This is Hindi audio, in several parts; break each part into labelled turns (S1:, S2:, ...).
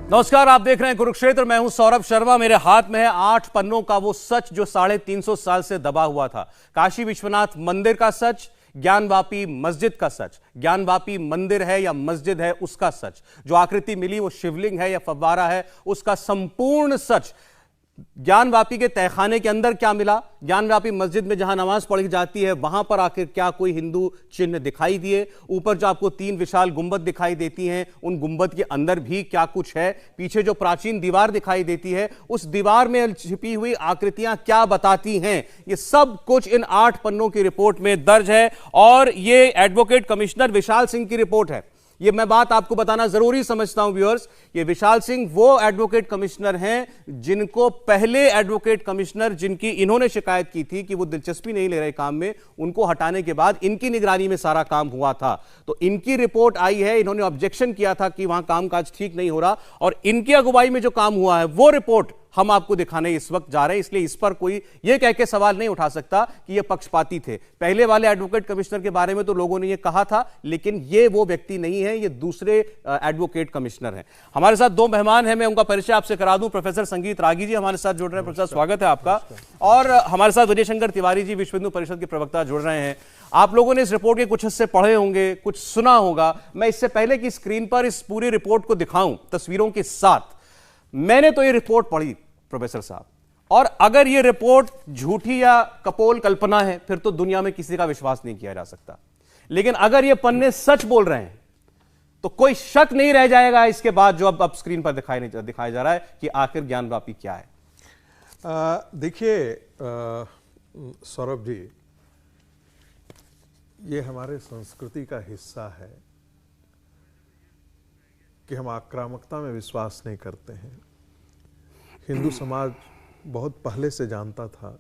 S1: नमस्कार, आप देख रहे हैं कुरुक्षेत्र। मैं हूं सौरभ शर्मा। मेरे हाथ में है 8 पन्नों का वो सच जो 350 साल से दबा हुआ था। काशी विश्वनाथ मंदिर का सच, ज्ञानवापी मस्जिद का सच, ज्ञानवापी मंदिर है या मस्जिद है उसका सच, जो आकृति मिली वो शिवलिंग है या फव्वारा है उसका संपूर्ण सच, ज्ञानवापी के तहखाने के अंदर क्या मिला, ज्ञानवापी मस्जिद में जहां नमाज पढ़ी जाती है वहां पर आखिर क्या कोई हिंदू चिन्ह दिखाई दिए, ऊपर जो आपको 3 विशाल गुंबद दिखाई देती हैं उन गुंबद के अंदर भी क्या कुछ है, पीछे जो प्राचीन दीवार दिखाई देती है उस दीवार में छिपी हुई आकृतियां क्या बताती हैं, ये सब कुछ इन 8 पन्नों की रिपोर्ट में दर्ज है। और ये एडवोकेट कमिश्नर विशाल सिंह की रिपोर्ट है। ये मैं बात आपको बताना जरूरी समझता हूं व्यूअर्स, ये विशाल सिंह वो एडवोकेट कमिश्नर हैं जिनको पहले एडवोकेट कमिश्नर जिनकी इन्होंने शिकायत की थी कि वो दिलचस्पी नहीं ले रहे काम में, उनको हटाने के बाद इनकी निगरानी में सारा काम हुआ था। तो इनकी रिपोर्ट आई है, इन्होंने ऑब्जेक्शन किया था कि वहां कामकाज ठीक नहीं हो रहा और इनकी अगुवाई में जो काम हुआ है वो रिपोर्ट हम आपको दिखाने इस वक्त जा रहे हैं। इसलिए इस पर कोई यह कह के सवाल नहीं उठा सकता कि ये पक्षपाती थे। पहले वाले एडवोकेट कमिश्नर के बारे में तो लोगों ने ये कहा था, लेकिन ये वो व्यक्ति नहीं है, ये दूसरे एडवोकेट कमिश्नर हैं। हमारे साथ 2 मेहमान हैं, मैं उनका परिचय आपसे करा दूं। प्रोफेसर संगीत रागी जी हमारे साथ जुड़ रहे हैं। प्रोफेसर, स्वागत है आपका। और हमारे साथ विजय शंकर तिवारी जी, विश्व हिंदू परिषद के प्रवक्ता, जुड़ रहे हैं। आप लोगों ने इस रिपोर्ट के कुछ हिस्से पढ़े होंगे, कुछ सुना होगा। मैं इससे पहले कि स्क्रीन पर इस पूरी रिपोर्ट को दिखाऊं तस्वीरों के साथ, मैंने तो ये रिपोर्ट पढ़ी प्रोफेसर साहब, और अगर ये रिपोर्ट झूठी या कपोल कल्पना है फिर तो दुनिया में किसी का विश्वास नहीं किया जा सकता। लेकिन अगर ये पन्ने सच बोल रहे हैं तो कोई शक नहीं रह जाएगा इसके बाद जो अब स्क्रीन पर दिखाया जा रहा है कि आखिर ज्ञानवापी क्या है।
S2: देखिए सौरभ जी, ये हमारे संस्कृति का हिस्सा है कि हम आक्रामकता में विश्वास नहीं करते हैं। हिंदू समाज बहुत पहले से जानता था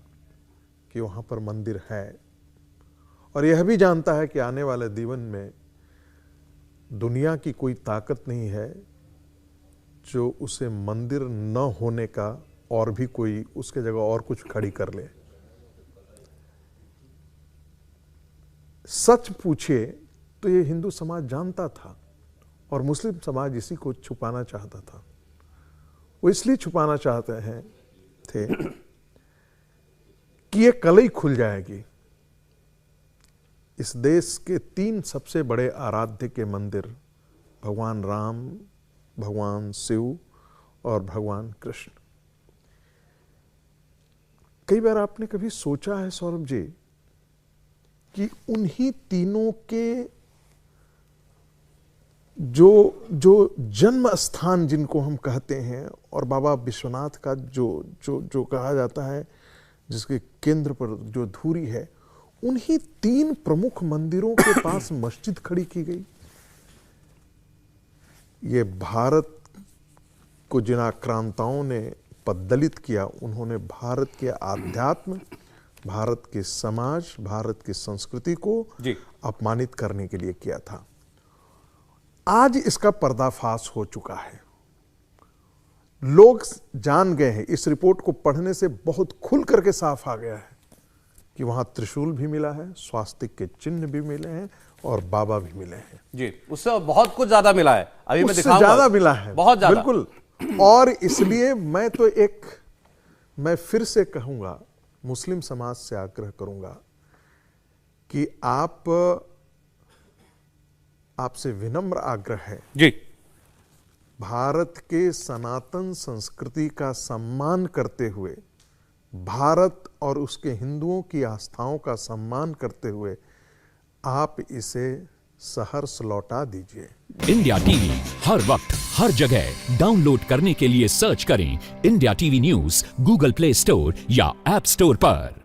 S2: कि वहाँ पर मंदिर है और यह भी जानता है कि आने वाले जीवन में दुनिया की कोई ताकत नहीं है जो उसे मंदिर न होने का और भी कोई उसके जगह और कुछ खड़ी कर ले। सच पूछिए तो ये हिंदू समाज जानता था और मुस्लिम समाज इसी को छुपाना चाहता था। वो इसलिए छुपाना चाहते थे कि ये कल ही खुल जाएगी। इस देश के 3 सबसे बड़े आराध्य के मंदिर, भगवान राम, भगवान शिव और भगवान कृष्ण। कई बार आपने कभी सोचा है सौरभ जी कि उन्हीं तीनों के जो जन्म स्थान जिनको हम कहते हैं और बाबा विश्वनाथ का जो कहा जाता है, जिसके केंद्र पर जो धुरी है, उन्हीं 3 प्रमुख मंदिरों के पास मस्जिद खड़ी की गई। ये भारत को जिन आक्रांताओं ने पद्दलित किया, उन्होंने भारत के आध्यात्म, भारत के समाज, भारत की संस्कृति को अपमानित करने के लिए किया था। आज इसका पर्दाफाश हो चुका है। लोग जान गए हैं। इस रिपोर्ट को पढ़ने से बहुत खुल करके साफ आ गया है कि वहां त्रिशूल भी मिला है, स्वास्तिक के चिन्ह भी मिले हैं और बाबा भी मिले हैं।
S1: जी, उससे बहुत कुछ ज्यादा मिला है। अभी मैं दिखाऊंगा,
S2: ज्यादा मिला है,
S1: बहुत ज्यादा,
S2: बिल्कुल। और इसलिए मैं फिर से कहूंगा, मुस्लिम समाज से आग्रह करूंगा कि आपसे विनम्र आग्रह है
S1: जी,
S2: भारत के सनातन संस्कृति का सम्मान करते हुए, भारत और उसके हिंदुओं की आस्थाओं का सम्मान करते हुए आप इसे सहर्ष लौटा दीजिए।
S3: इंडिया टीवी हर वक्त हर जगह डाउनलोड करने के लिए सर्च करें India TV news Google play store या ऐप स्टोर पर।